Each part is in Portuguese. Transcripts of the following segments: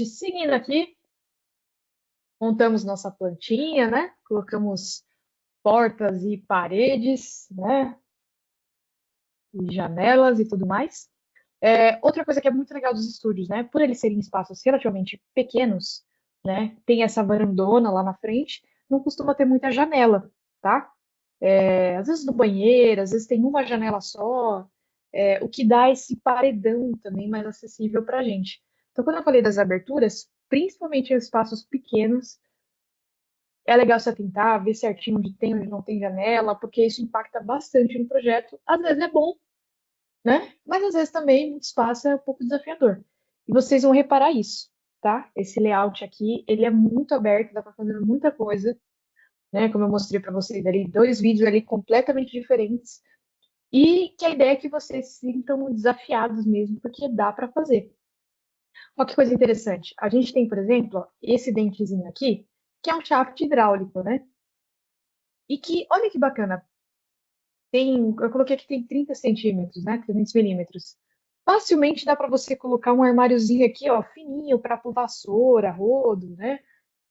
Seguindo aqui, montamos nossa plantinha, né? Colocamos portas e paredes, né? E janelas e tudo mais. Outra coisa que é muito legal dos estúdios, né? Por eles serem espaços relativamente pequenos, né? Tem essa varandona lá na frente, não costuma ter muita janela, tá? Às vezes no banheiro, às vezes tem uma janela só, o que dá esse paredão também mais acessível para a gente. Então, quando eu falei das aberturas, principalmente em espaços pequenos, é legal se atentar, ver certinho onde tem, onde não tem janela, porque isso impacta bastante no projeto. Às vezes é bom, né? Mas às vezes também muito espaço é um pouco desafiador. E vocês vão reparar isso, tá? Esse layout aqui, ele é muito aberto, dá para fazer muita coisa, né? Como eu mostrei para vocês ali, dois vídeos ali completamente diferentes. E que a ideia é que vocês se sintam desafiados mesmo, porque dá para fazer. Olha que coisa interessante. A gente tem, por exemplo, ó, esse dentezinho aqui, que é um shaft hidráulico, né? E que, olha que bacana, eu coloquei aqui tem 30 centímetros, né? 300 milímetros. Facilmente dá para você colocar um armáriozinho aqui, ó, fininho, para pôr vassoura, rodo, né?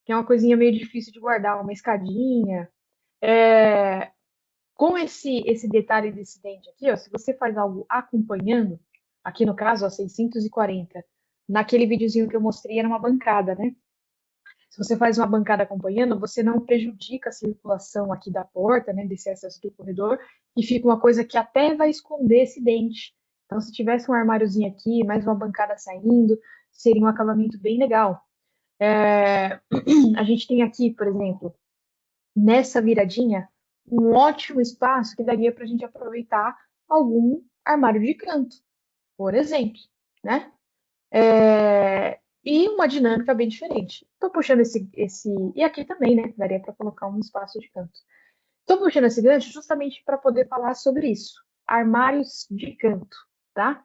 Que é uma coisinha meio difícil de guardar, uma escadinha. Com esse detalhe desse dente aqui, ó, se você faz algo acompanhando, aqui no caso, ó, 640, naquele videozinho que eu mostrei era uma bancada, né? Se você faz uma bancada acompanhando, você não prejudica a circulação aqui da porta, né, desse acesso do corredor, e fica uma coisa que até vai esconder esse dente. Então, se tivesse um armáriozinho aqui, mais uma bancada saindo, seria um acabamento bem legal. A gente tem aqui, por exemplo, nessa viradinha, um ótimo espaço que daria para a gente aproveitar algum armário de canto, por exemplo, né? E uma dinâmica bem diferente. Estou puxando esse. E aqui também, né? Daria para colocar um espaço de canto. Estou puxando esse gancho justamente para poder falar sobre isso. Armários de canto, tá?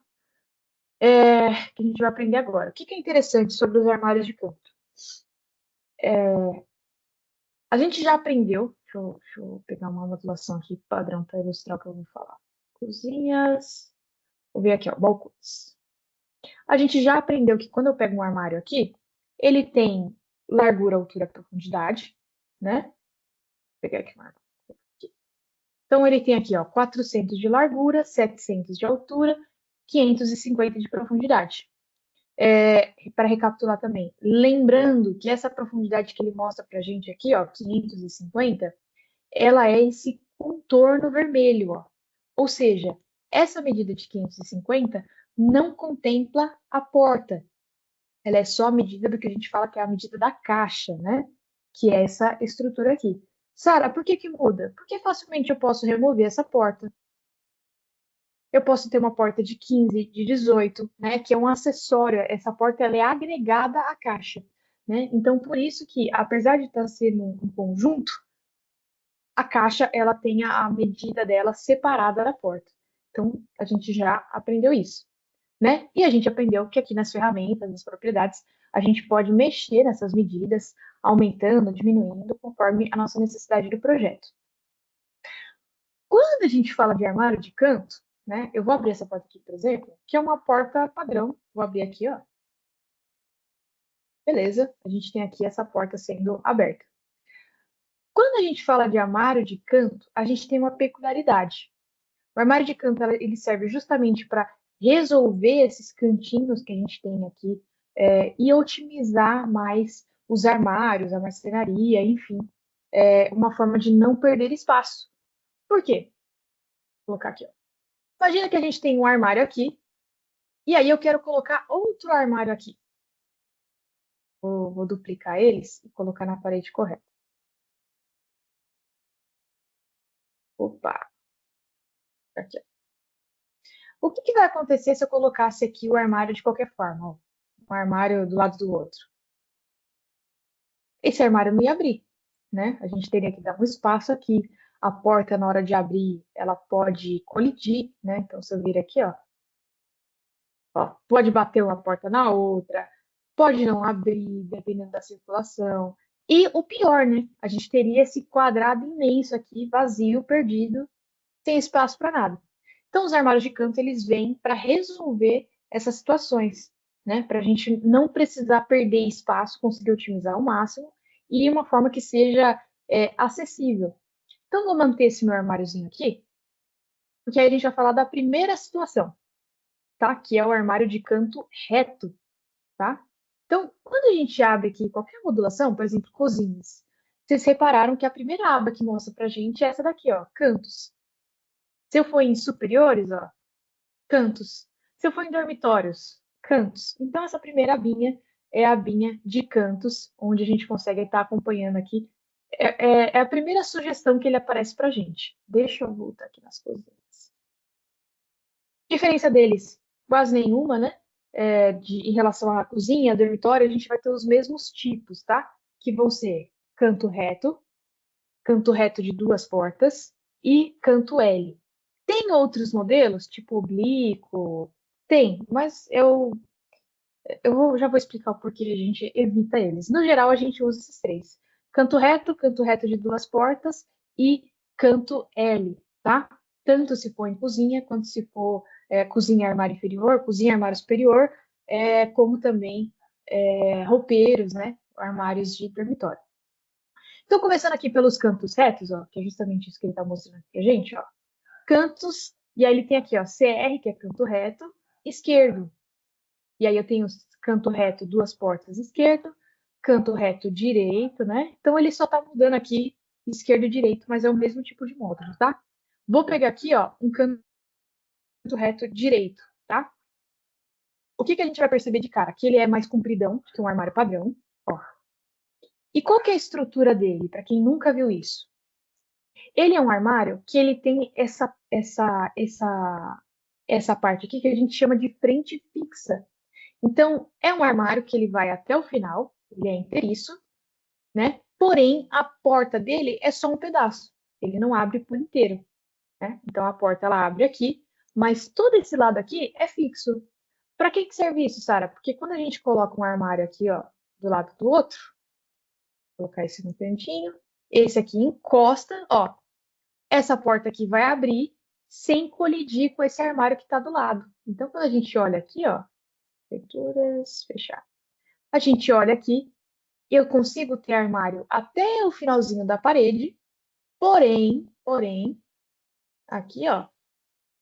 Que a gente vai aprender agora. O que é interessante sobre os armários de canto? A gente já aprendeu. Deixa eu pegar uma modulação aqui padrão para ilustrar o que eu vou falar. Cozinhas. Vou ver aqui, ó, balcões. A gente já aprendeu que quando eu pego um armário aqui, ele tem largura, altura, profundidade, né? Vou pegar aqui uma aqui. Então, ele tem aqui, ó, 400 de largura, 700 de altura, 550 de profundidade. Para recapitular também, lembrando que essa profundidade que ele mostra para a gente aqui, ó, 550, ela é esse contorno vermelho, ó. Ou seja, essa medida de 550 não contempla a porta. Ela é só a medida do que a gente fala que é a medida da caixa, né? Que é essa estrutura aqui. Sara, por que que muda? Porque facilmente eu posso remover essa porta. Eu posso ter uma porta de 15, de 18, né? Que é um acessório. Essa porta ela é agregada à caixa, né? Então, por isso que, apesar de estar sendo um conjunto, a caixa ela tem a medida dela separada da porta. Então, a gente já aprendeu isso, né? E a gente aprendeu que aqui nas ferramentas, nas propriedades, a gente pode mexer nessas medidas, aumentando, diminuindo, conforme a nossa necessidade do projeto. Quando a gente fala de armário de canto, né? Eu vou abrir essa porta aqui, por exemplo, que é uma porta padrão. Vou abrir aqui, ó. Beleza, a gente tem aqui essa porta sendo aberta. Quando a gente fala de armário de canto, a gente tem uma peculiaridade. O armário de canto ele serve justamente para resolver esses cantinhos que a gente tem aqui e otimizar mais os armários, a marcenaria, enfim, uma forma de não perder espaço. Por quê? Vou colocar aqui. Ó. Imagina que a gente tem um armário aqui e aí eu quero colocar outro armário aqui. Vou duplicar eles e colocar na parede correta. Opa, aqui. Ó. O que vai acontecer se eu colocasse aqui o armário de qualquer forma? Ó? Um armário do lado do outro. Esse armário não ia abrir, né? A gente teria que dar um espaço aqui. A porta, na hora de abrir, ela pode colidir, né? Então, se eu vir aqui, ó, pode bater uma porta na outra, pode não abrir, dependendo da circulação. E o pior, né? A gente teria esse quadrado imenso aqui, vazio, perdido, sem espaço para nada. Então, os armários de canto, eles vêm para resolver essas situações. né? Para a gente não precisar perder espaço, conseguir otimizar ao máximo e uma forma que seja acessível. Então, vou manter esse meu armáriozinho aqui, porque aí a gente vai falar da primeira situação, tá? Que é o armário de canto reto, tá? Então, quando a gente abre aqui qualquer modulação, por exemplo, cozinhas, vocês repararam que a primeira aba que mostra pra gente é essa daqui, ó, cantos. Se eu for em superiores, ó, cantos. Se eu for em dormitórios, cantos. Então, essa primeira abinha é a abinha de cantos, onde a gente consegue estar acompanhando aqui. É a primeira sugestão que ele aparece pra gente. Deixa eu voltar aqui nas cozinhas. Diferença deles, quase nenhuma, né? Em relação à cozinha, dormitório, a gente vai ter os mesmos tipos, tá? Que vão ser canto reto de duas portas e canto L. Tem outros modelos, tipo oblíquo? Tem, mas já vou explicar o porquê a gente evita eles. No geral, a gente usa esses três: canto reto de duas portas e canto L, tá? Tanto se for em cozinha, quanto se for cozinha armário inferior, cozinha armário superior, como também roupeiros, né? Armários de dormitório. Então, começando aqui pelos cantos retos, ó, que é justamente isso que ele está mostrando aqui pra gente, ó. Cantos, e aí ele tem aqui, ó, CR, que é canto reto, esquerdo. E aí eu tenho canto reto, duas portas esquerdo, canto reto direito, né? Então ele só tá mudando aqui esquerdo e direito, mas é o mesmo tipo de módulo, tá? Vou pegar aqui, ó, um canto reto direito, tá? O que que a gente vai perceber de cara? Que ele é mais compridão que um armário padrão, ó. E qual que é a estrutura dele, para quem nunca viu isso? Ele é um armário que ele tem essa parte aqui que a gente chama de frente fixa. Então, é um armário que ele vai até o final, ele é inteiriço, né? Porém, a porta dele é só um pedaço, ele não abre por inteiro, né? Então, a porta ela abre aqui, mas todo esse lado aqui é fixo. Para que serve isso, Sara? Porque quando a gente coloca um armário aqui, ó, do lado do outro, vou colocar esse no cantinho, esse aqui encosta, ó, essa porta aqui vai abrir sem colidir com esse armário que está do lado. Então, quando a gente olha aqui, ó, aberturas, fechar. A gente olha aqui, eu consigo ter armário até o finalzinho da parede, porém, aqui, ó,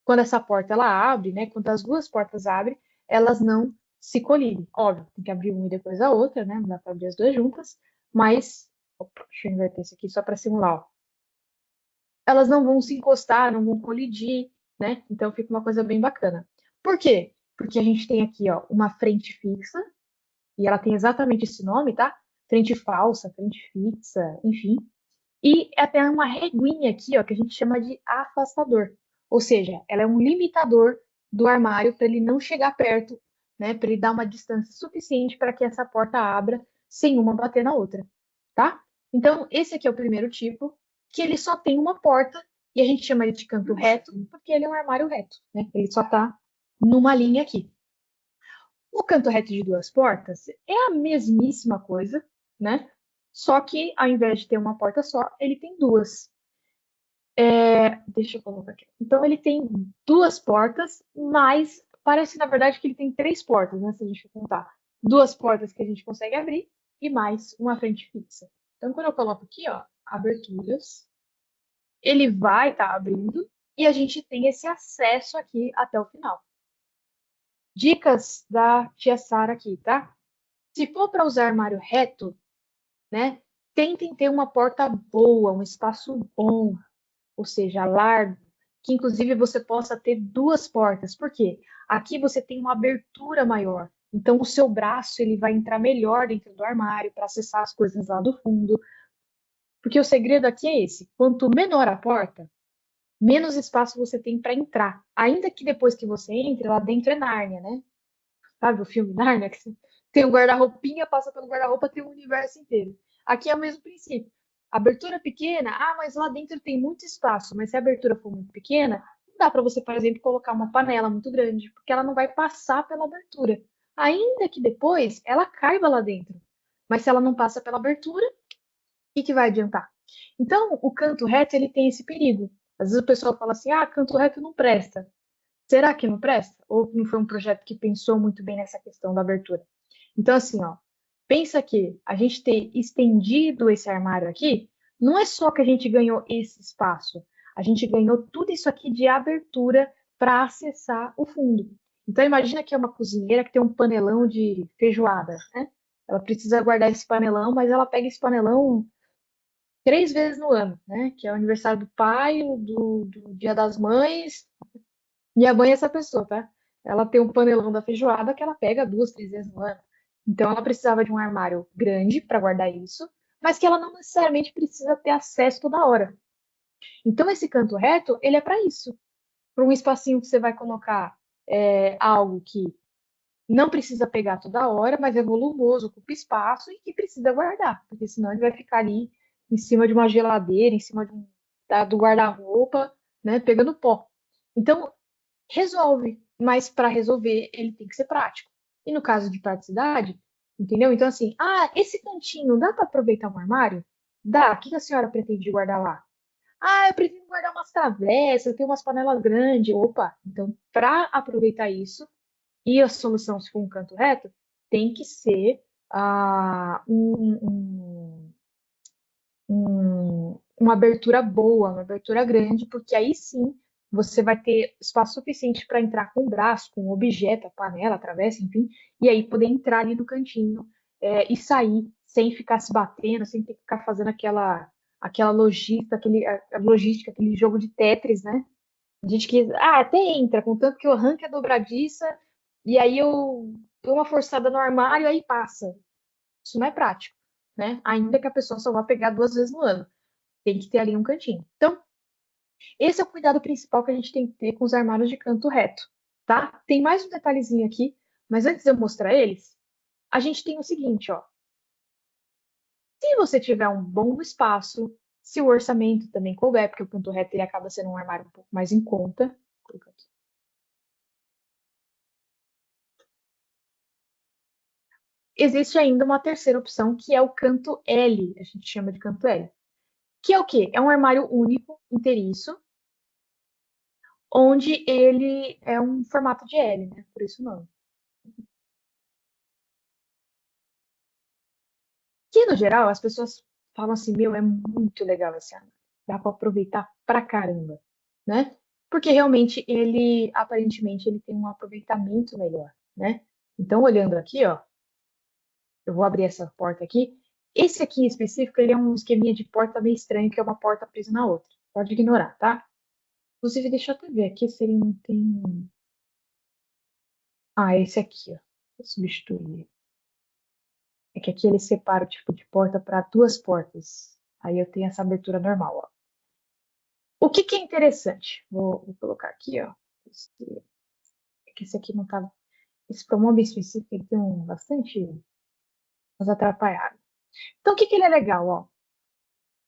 quando essa porta ela abre, né, quando as duas portas abrem, elas não se colidem. Óbvio, tem que abrir uma e depois a outra, né, não dá para abrir as duas juntas, mas, opa, deixa eu inverter isso aqui só para simular, ó. Elas não vão se encostar, não vão colidir, né, então fica uma coisa bem bacana. Por quê? Porque a gente tem aqui, ó, uma frente fixa, e ela tem exatamente esse nome, tá? Frente falsa, frente fixa, enfim. E até uma reguinha aqui, ó, que a gente chama de afastador. Ou seja, ela é um limitador do armário para ele não chegar perto, né? Para ele dar uma distância suficiente para que essa porta abra sem uma bater na outra, tá? Então, esse aqui é o primeiro tipo, que ele só tem uma porta e a gente chama ele de canto reto, porque ele é um armário reto, né? Ele só tá numa linha aqui. O canto reto de duas portas é a mesmíssima coisa, né? Só que ao invés de ter uma porta só, ele tem duas. Deixa eu colocar aqui. Então ele tem duas portas, mas parece na verdade que ele tem três portas, né? Se a gente for contar. Duas portas que a gente consegue abrir e mais uma frente fixa. Então quando eu coloco aqui, ó, aberturas, ele vai estar abrindo e a gente tem esse acesso aqui até o final. Dicas da tia Sara aqui, tá? Se for para usar armário reto, né, tentem ter uma porta boa, um espaço bom, ou seja, largo, que inclusive você possa ter duas portas. Por quê? Aqui você tem uma abertura maior. Então o seu braço ele vai entrar melhor dentro do armário para acessar as coisas lá do fundo. Porque o segredo aqui é esse: quanto menor a porta, menos espaço você tem para entrar. Ainda que depois que você entre, lá dentro é Nárnia, né? Sabe o filme Narnia? Que você tem um guarda-roupinha, passa pelo guarda-roupa, tem o universo inteiro. Aqui é o mesmo princípio. Abertura pequena, mas lá dentro tem muito espaço. Mas se a abertura for muito pequena, não dá para você, por exemplo, colocar uma panela muito grande, porque ela não vai passar pela abertura. Ainda que depois ela caiba lá dentro. Mas se ela não passa pela abertura, o que vai adiantar? Então, o canto reto ele tem esse perigo. Às vezes o pessoal fala assim: canto reto não presta. Será que não presta? Ou não foi um projeto que pensou muito bem nessa questão da abertura? Então, assim, ó, pensa que a gente ter estendido esse armário aqui, não é só que a gente ganhou esse espaço, a gente ganhou tudo isso aqui de abertura para acessar o fundo. Então, imagina que é uma cozinheira que tem um panelão de feijoada, né? Ela precisa guardar esse panelão, mas ela pega esse panelão 3 vezes no ano, né? Que é o aniversário do pai, do Dia das Mães. Minha mãe é essa pessoa, tá? Ela tem um panelão da feijoada que ela pega 2, 3 vezes no ano. Então ela precisava de um armário grande para guardar isso, mas que ela não necessariamente precisa ter acesso toda hora. Então esse canto reto, ele é para isso. Para um espacinho que você vai colocar algo que não precisa pegar toda hora, mas é volumoso, ocupa espaço e que precisa guardar, porque senão ele vai ficar ali em cima de uma geladeira, em cima do guarda-roupa, né, pegando pó. Então, resolve, mas para resolver ele tem que ser prático. E no caso de praticidade, entendeu? Então, assim, esse cantinho dá para aproveitar um armário? Dá. O que a senhora pretende guardar lá? Eu pretendo guardar umas travessas, eu tenho umas panelas grandes. Opa, então, para aproveitar isso, e a solução, se for um canto reto, tem que ser uma abertura boa, uma abertura grande, porque aí sim você vai ter espaço suficiente para entrar com o braço, com o objeto, a panela, a travessa, enfim, e aí poder entrar ali no cantinho e sair sem ficar se batendo, sem ter que ficar fazendo aquela logística, a logística, aquele jogo de Tetris, né? A gente que até entra, contanto que eu arranque a dobradiça e aí eu dou uma forçada no armário e aí passa. Isso não é prático, né? Ainda que a pessoa só vá pegar 2 vezes no ano. Tem que ter ali um cantinho. Então, esse é o cuidado principal que a gente tem que ter com os armários de canto reto, tá? Tem mais um detalhezinho aqui, mas antes de eu mostrar eles, a gente tem o seguinte, ó. Se você tiver um bom espaço, se o orçamento também couber, porque o canto reto ele acaba sendo um armário um pouco mais em conta. Vou colocar aqui. Existe ainda uma terceira opção, que é o canto L, a gente chama de canto L. Que é o quê? É um armário único, inteiriço, onde ele é um formato de L, né? Por isso o nome. Que, no geral, as pessoas falam assim, meu, é muito legal esse armário. Dá para aproveitar pra caramba, né? Porque realmente ele, aparentemente, ele tem um aproveitamento melhor, né? Então, olhando aqui, ó, eu vou abrir essa porta aqui. Esse aqui em específico, ele é um esqueminha de porta meio estranho, que é uma porta presa na outra. Pode ignorar, tá? Inclusive, deixa eu até ver aqui se ele não tem. Esse aqui, ó. Vou substituir. É que aqui ele separa o tipo de porta para 2 portas. Aí eu tenho essa abertura normal, ó. O que que é interessante? Vou colocar aqui, ó. É que esse aqui não tá. Esse promove específico ele tem bastante umas atrapalhadas. Então, o que que ele é legal, ó?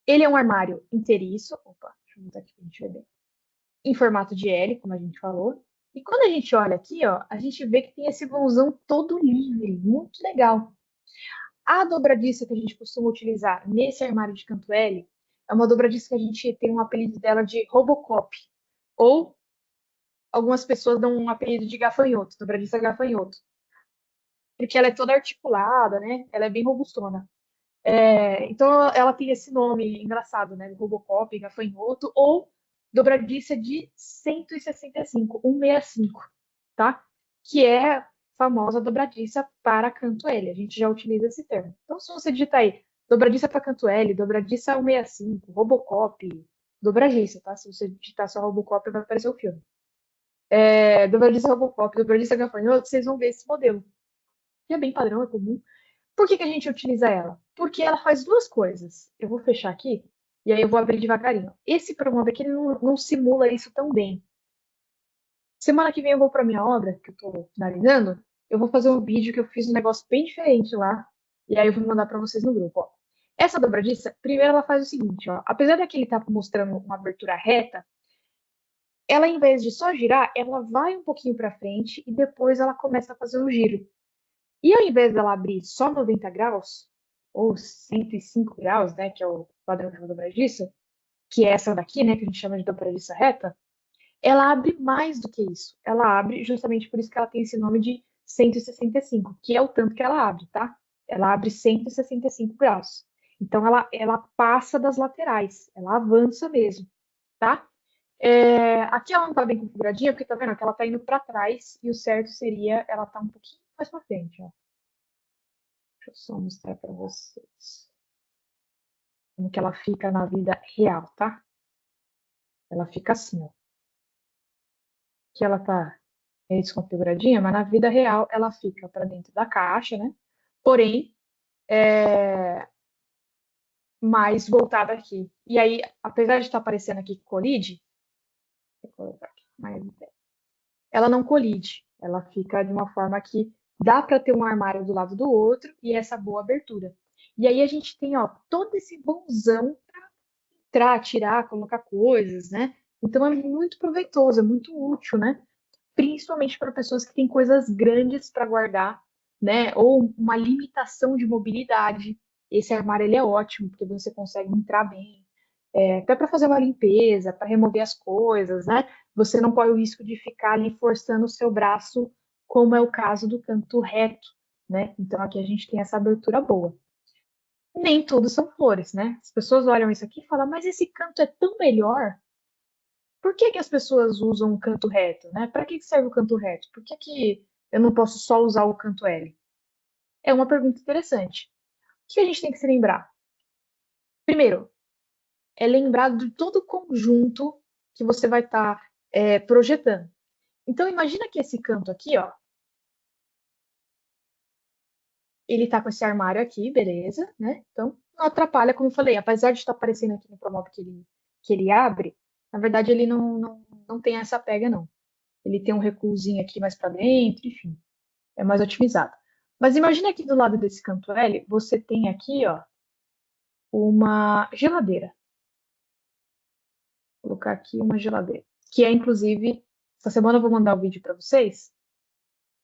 Ele é um armário inteiriço. Opa, deixa eu botar aqui pra gente ver bem. Em formato de L, como a gente falou. E quando a gente olha aqui, ó, a gente vê que tem esse vãozão todo livre, muito legal. A dobradiça que a gente costuma utilizar nesse armário de canto L é uma dobradiça que a gente tem um apelido dela de Robocop. Ou algumas pessoas dão um apelido de gafanhoto, dobradiça gafanhoto. Porque ela é toda articulada, né? Ela é bem robustona. Então ela tem esse nome engraçado, né? Robocop, gafanhoto, ou dobradiça de 165, 165, tá? Que é famosa dobradiça para canto L. A gente já utiliza esse termo. Então, se você digitar aí dobradiça para canto L, dobradiça 165, Robocop, dobradiça, tá? Se você digitar só Robocop, vai aparecer o filme. Dobradiça Robocop, dobradiça gafanhoto, vocês vão ver esse modelo. Que é bem padrão, é comum. Por que que a gente utiliza ela? Porque ela faz 2 coisas. Eu vou fechar aqui e aí eu vou abrir devagarinho. Esse promover aqui ele não simula isso tão bem. Semana que vem eu vou para minha obra, que eu estou finalizando. Eu vou fazer um vídeo que eu fiz um negócio bem diferente lá. E aí eu vou mandar para vocês no grupo. Ó. Essa dobradiça, primeiro ela faz o seguinte, ó. Apesar daqui ele estar mostrando uma abertura reta, ela em vez de só girar, ela vai um pouquinho para frente e depois ela começa a fazer um giro. E ao invés dela abrir só 90 graus, ou 105 graus, né, que é o padrão de uma dobradiça, que é essa daqui, né, que a gente chama de dobradiça reta, ela abre mais do que isso. Ela abre justamente por isso que ela tem esse nome de 165, que é o tanto que ela abre, tá? Ela abre 165 graus. Então, ela passa das laterais, ela avança mesmo, tá? Aqui ela não tá bem configuradinha, porque tá vendo que ela tá indo para trás e o certo seria ela tá um pouquinho mais para frente, ó. Deixa eu só mostrar para vocês como que ela fica na vida real, tá? Ela fica assim, ó. Aqui ela tá meio desconfiguradinha, mas na vida real ela fica para dentro da caixa, né? Porém, mais voltada aqui. E aí, apesar de estar aparecendo aqui que colide, vou colocar aqui mais ela não colide. Ela fica de uma forma que dá para ter um armário do lado do outro e essa boa abertura. E aí a gente tem, ó, todo esse vãozão para entrar, tirar, colocar coisas, né? Então é muito proveitoso, é muito útil, né? Principalmente para pessoas que têm coisas grandes para guardar, né? Ou uma limitação de mobilidade. Esse armário ele é ótimo, porque você consegue entrar bem, até para fazer uma limpeza, para remover as coisas, né? Você não corre o risco de ficar ali forçando o seu braço, como é o caso do canto reto, né? Então aqui a gente tem essa abertura boa. Nem tudo são flores, né? As pessoas olham isso aqui e falam, mas esse canto é tão melhor. Por que que as pessoas usam o canto reto, né? Para que que serve o canto reto? Por que que eu não posso só usar o canto L? É uma pergunta interessante. O que a gente tem que se lembrar? Primeiro, é lembrar de todo o conjunto que você vai estar projetando. Então, imagina que esse canto aqui, ó, ele tá com esse armário aqui, beleza, né? Então, não atrapalha, como eu falei, apesar de estar aparecendo aqui no promove que ele abre, na verdade ele não tem essa pega, não. Ele tem um recuozinho aqui mais para dentro, enfim, é mais otimizado. Mas imagina aqui do lado desse canto L, você tem aqui, ó, uma geladeira. Vou colocar aqui uma geladeira. Que é, inclusive, essa semana eu vou mandar o vídeo para vocês.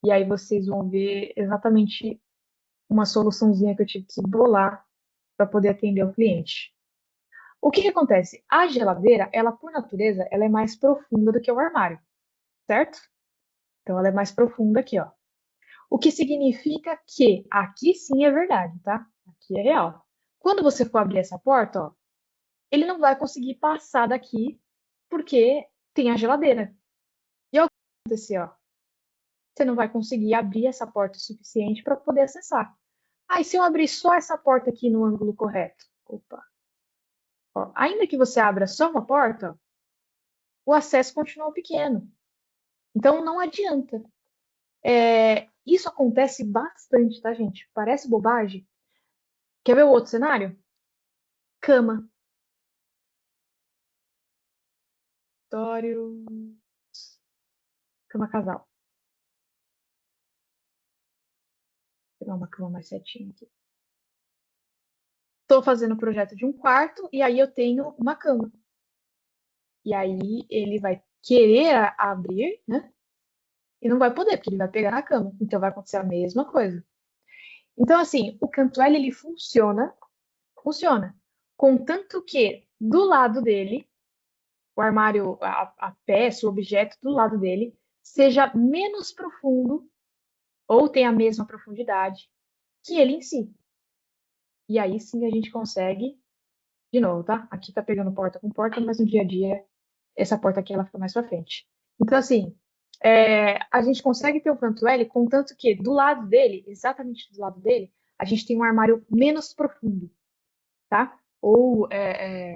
E aí vocês vão ver exatamente uma soluçãozinha que eu tive que bolar para poder atender o cliente. O que que acontece? A geladeira, ela por natureza, ela é mais profunda do que o armário, certo? Então ela é mais profunda aqui, ó. O que significa que aqui sim é verdade, tá? Aqui é real. Quando você for abrir essa porta, ó, ele não vai conseguir passar daqui porque tem a geladeira. E olha o que vai acontecer, ó. Você não vai conseguir abrir essa porta o suficiente para poder acessar. Ah, e se eu abrir só essa porta aqui no ângulo correto? Opa. Ó, ainda que você abra só uma porta, ó, o acesso continua pequeno. Então não adianta. Isso acontece bastante, tá, gente? Parece bobagem. Quer ver o outro cenário? Cama. Dormitório. Cama casal. Vou pegar uma cama mais certinha aqui. Estou fazendo o projeto de um quarto e aí eu tenho uma cama. E aí ele vai querer abrir, né? E não vai poder, porque ele vai pegar na cama. Então vai acontecer a mesma coisa. Então, assim, o canto L ele funciona. Contanto que do lado dele, o armário, a peça, o objeto do lado dele, seja menos profundo ou tenha a mesma profundidade que ele em si. E aí sim a gente consegue, de novo, tá? Aqui tá pegando porta com porta, mas no dia a dia essa porta aqui ela fica mais pra frente. Então, assim, a gente consegue ter o canto L, contanto que do lado dele, exatamente do lado dele, a gente tem um armário menos profundo, tá? Ou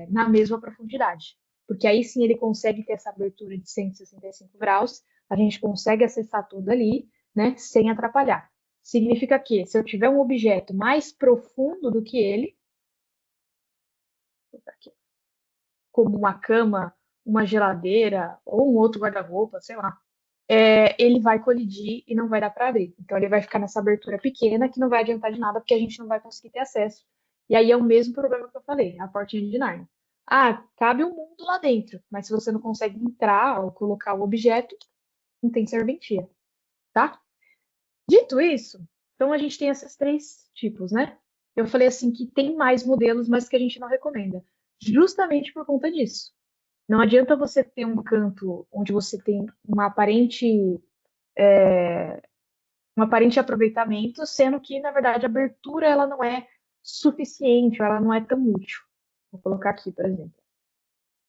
na mesma profundidade. Porque aí sim ele consegue ter essa abertura de 165 graus, a gente consegue acessar tudo ali, né, sem atrapalhar. Significa que se eu tiver um objeto mais profundo do que ele, como uma cama, uma geladeira ou um outro guarda-roupa, sei lá, ele vai colidir e não vai dar para abrir. Então ele vai ficar nessa abertura pequena que não vai adiantar de nada porque a gente não vai conseguir ter acesso. E aí é o mesmo problema que eu falei, a portinha de Narnia. Ah, cabe um mundo lá dentro, mas se você não consegue entrar ou colocar o objeto, não tem serventia, tá? Dito isso, então a gente tem esses três tipos, né? Eu falei assim que tem mais modelos, mas que a gente não recomenda, justamente por conta disso, Não adianta você ter um canto onde você tem um aparente aproveitamento, sendo que, na verdade, a abertura ela não é suficiente, ela não é tão útil. Vou colocar aqui, por exemplo.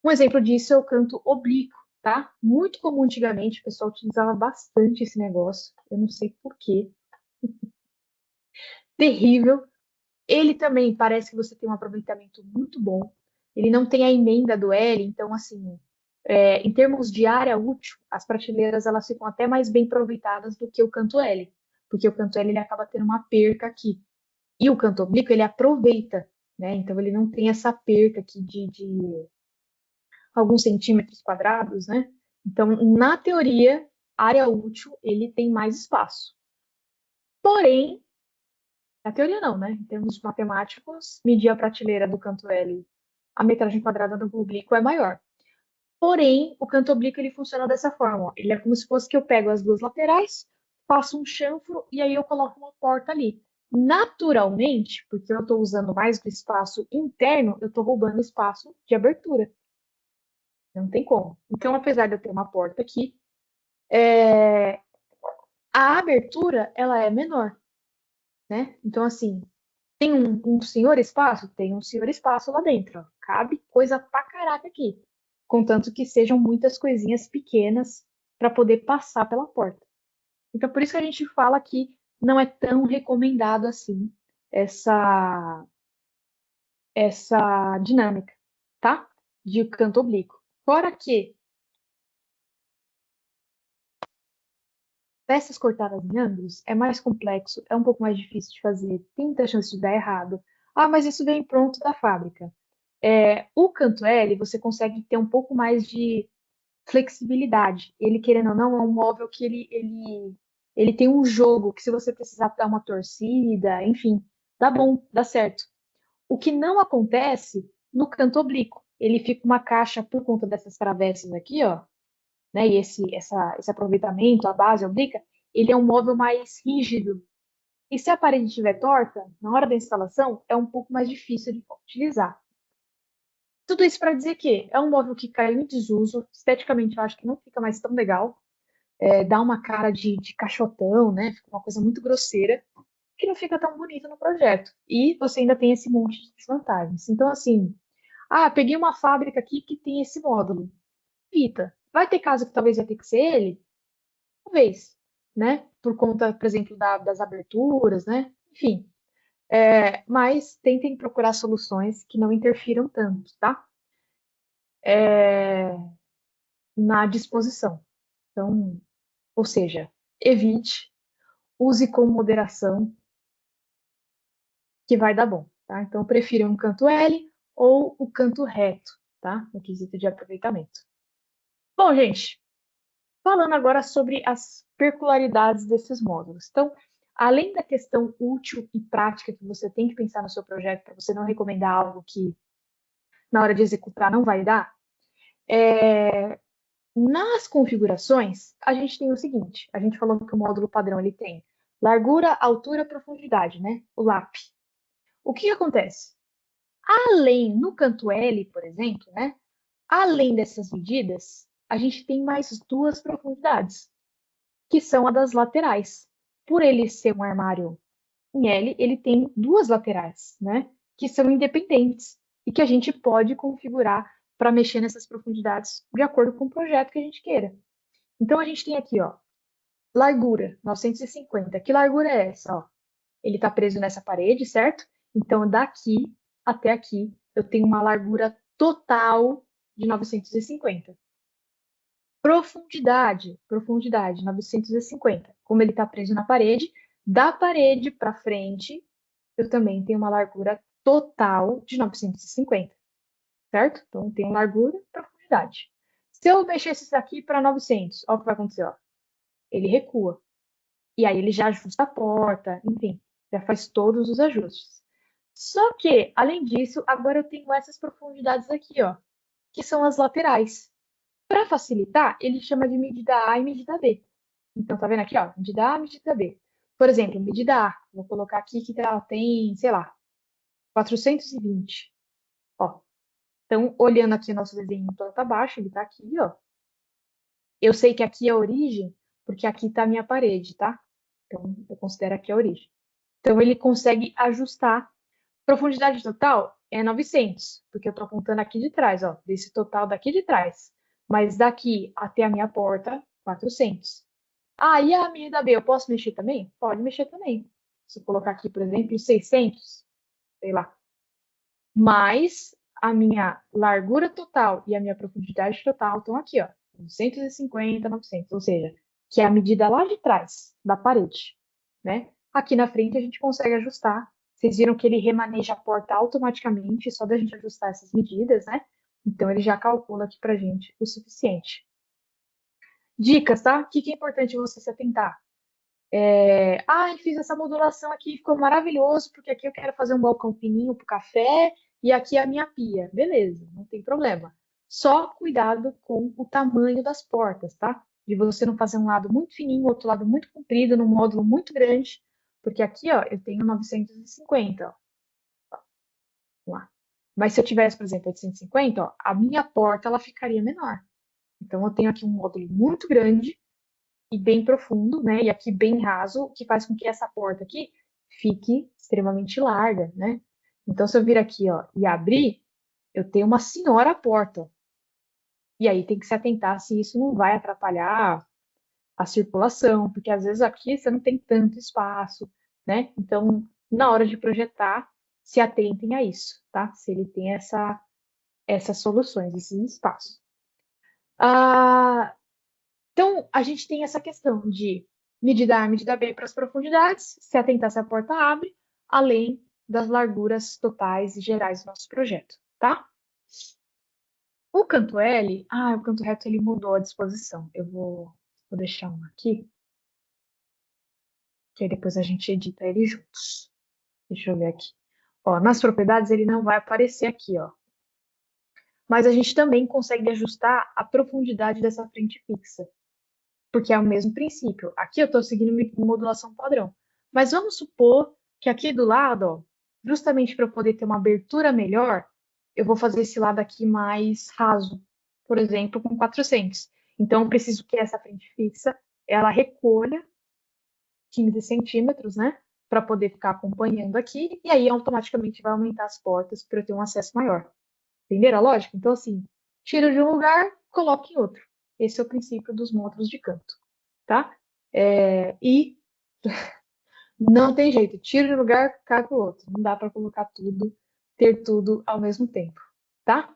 Um exemplo disso é o canto oblíquo, tá? Muito comum antigamente, o pessoal utilizava bastante esse negócio. Eu não sei por quê. Terrível. Ele também parece que você tem um aproveitamento muito bom. Ele não tem a emenda do L, então, assim, em termos de área útil, as prateleiras elas ficam até mais bem aproveitadas do que o canto L, porque o canto L ele acaba tendo uma perca aqui. E o canto oblíquo ele aproveita, né? Então ele não tem essa perca aqui de alguns centímetros quadrados, né? Então, na teoria, área útil ele tem mais espaço. Porém, na teoria não, né? Em termos matemáticos, medir a prateleira do canto L, a metragem quadrada do oblíquo é maior. Porém, o canto oblíquo ele funciona dessa forma. Ó. Ele é como se fosse que eu pego as duas laterais, faço um chanfro e aí eu coloco uma porta ali. Naturalmente, porque eu estou usando mais do espaço interno, eu estou roubando espaço de abertura. Não tem como. Então, apesar de eu ter uma porta aqui, a abertura ela é menor, né? Então, assim, tem um senhor espaço? Tem um senhor espaço lá dentro. Ó. Cabe coisa pra caraca aqui. Contanto que sejam muitas coisinhas pequenas para poder passar pela porta. Então, por isso que a gente fala que não é tão recomendado assim essa, essa dinâmica, tá? De canto oblíquo. Fora que peças cortadas em ângulos é mais complexo, é um pouco mais difícil de fazer, tem muita chance de dar errado. Ah, mas isso vem pronto da fábrica. O canto L, você consegue ter um pouco mais de flexibilidade. Ele, querendo ou não, é um móvel que ele tem um jogo que se você precisar dar uma torcida, enfim, dá bom, dá certo. O que não acontece no canto oblíquo. Ele fica uma caixa por conta dessas travessas aqui, ó, né? E esse aproveitamento, a base oblíqua, ele é um móvel mais rígido. E se a parede estiver torta, na hora da instalação, é um pouco mais difícil de utilizar. Tudo isso para dizer que é um móvel que caiu em desuso, esteticamente eu acho que não fica mais tão legal, dá uma cara de caixotão, né? Fica uma coisa muito grosseira, que não fica tão bonito no projeto. E você ainda tem esse monte de desvantagens. Então, assim, peguei uma fábrica aqui que tem esse módulo. Evita. Vai ter caso que talvez vai ter que ser ele? Talvez, né? Por conta, por exemplo, das aberturas, né? Enfim. Mas tentem procurar soluções que não interfiram tanto, tá? Na disposição. Então, ou seja, evite, use com moderação, que vai dar bom, tá? Então, prefira um canto L ou o canto reto, tá? No quesito de aproveitamento. Bom, gente, falando agora sobre as peculiaridades desses módulos. Então, além da questão útil e prática que você tem que pensar no seu projeto para você não recomendar algo que na hora de executar não vai dar, nas configurações a gente tem o seguinte: a gente falou que o módulo padrão ele tem largura, altura, profundidade, né? O LAP. O que acontece? Além, no canto L, por exemplo, né? Além dessas medidas, a gente tem mais duas profundidades, que são a das laterais. Por ele ser um armário em L, ele tem duas laterais, né? Que são independentes e que a gente pode configurar para mexer nessas profundidades de acordo com o projeto que a gente queira. Então a gente tem aqui, ó, largura 950. Que largura é essa, ó? Ele está preso nessa parede, certo? Então daqui até aqui eu tenho uma largura total de 950. Profundidade 950. Como ele está preso na parede, da parede para frente, eu também tenho uma largura total de 950, certo? Então, tem largura e profundidade. Se eu mexesse isso aqui para 900, olha o que vai acontecer, ó. Ele recua. E aí ele já ajusta a porta, enfim, já faz todos os ajustes. Só que, além disso, agora eu tenho essas profundidades aqui, ó, que são as laterais. Para facilitar, ele chama de medida A e medida B. Então, tá vendo aqui, ó, medida A, medida B. Por exemplo, medida A, vou colocar aqui que tem, sei lá, 420. Ó, Então, olhando aqui o nosso desenho em planta baixa, ele tá aqui, ó. Eu sei que aqui é a origem, porque aqui tá a minha parede, tá? Então, eu considero aqui a origem. Então, ele consegue ajustar. Profundidade total é 900, porque eu tô apontando aqui de trás, ó, desse total daqui de trás. Mas daqui até a minha porta, 400. Ah, e a medida B, eu posso mexer também? Pode mexer também. Se eu colocar aqui, por exemplo, 600, sei lá. Mas a minha largura total e a minha profundidade total estão aqui, ó. 950, 900, ou seja, que é a medida lá de trás da parede, né? Aqui na frente a gente consegue ajustar. Vocês viram que ele remaneja a porta automaticamente, só da gente ajustar essas medidas, né? Então ele já calcula aqui pra gente o suficiente. Dicas, tá? O que é importante você se atentar? Fiz essa modulação aqui, ficou maravilhoso, porque aqui eu quero fazer um balcão fininho para o café e aqui é a minha pia. Beleza, não tem problema. Só cuidado com o tamanho das portas, tá? De você não fazer um lado muito fininho, outro lado muito comprido, num módulo muito grande, porque aqui, ó, eu tenho 950, ó. Vamos lá. Mas se eu tivesse, por exemplo, 850, ó, a minha porta ela ficaria menor. Então eu tenho aqui um módulo muito grande e bem profundo, né? E aqui bem raso, que faz com que essa porta aqui fique extremamente larga, né? Então, se eu vir aqui, ó, e abrir, eu tenho uma senhora porta. E aí tem que se atentar se isso não vai atrapalhar a circulação, porque às vezes aqui você não tem tanto espaço, né? Então, na hora de projetar, se atentem a isso, tá? Se ele tem essas soluções, esses espaços. Ah, então, a gente tem essa questão de medida A, medida B para as profundidades, se atentar se a porta abre, além das larguras totais e gerais do nosso projeto, tá? O canto L, o canto reto ele mudou a disposição. Eu vou deixar um aqui, que aí depois a gente edita ele juntos. Deixa eu ver aqui. Ó, nas propriedades ele não vai aparecer aqui, ó. Mas a gente também consegue ajustar a profundidade dessa frente fixa, porque é o mesmo princípio. Aqui eu estou seguindo uma modulação padrão. Mas vamos supor que aqui do lado, ó, justamente para eu poder ter uma abertura melhor, eu vou fazer esse lado aqui mais raso, por exemplo, com 400. Então, eu preciso que essa frente fixa, ela recolha 15 centímetros, né? Para poder ficar acompanhando aqui, e aí automaticamente vai aumentar as portas para eu ter um acesso maior. Entenderam a lógica? Então, assim, tiro de um lugar, coloco em outro. Esse é o princípio dos módulos de canto, tá? E não tem jeito, tiro de um lugar, cai pro outro. Não dá para colocar tudo, ter tudo ao mesmo tempo, tá?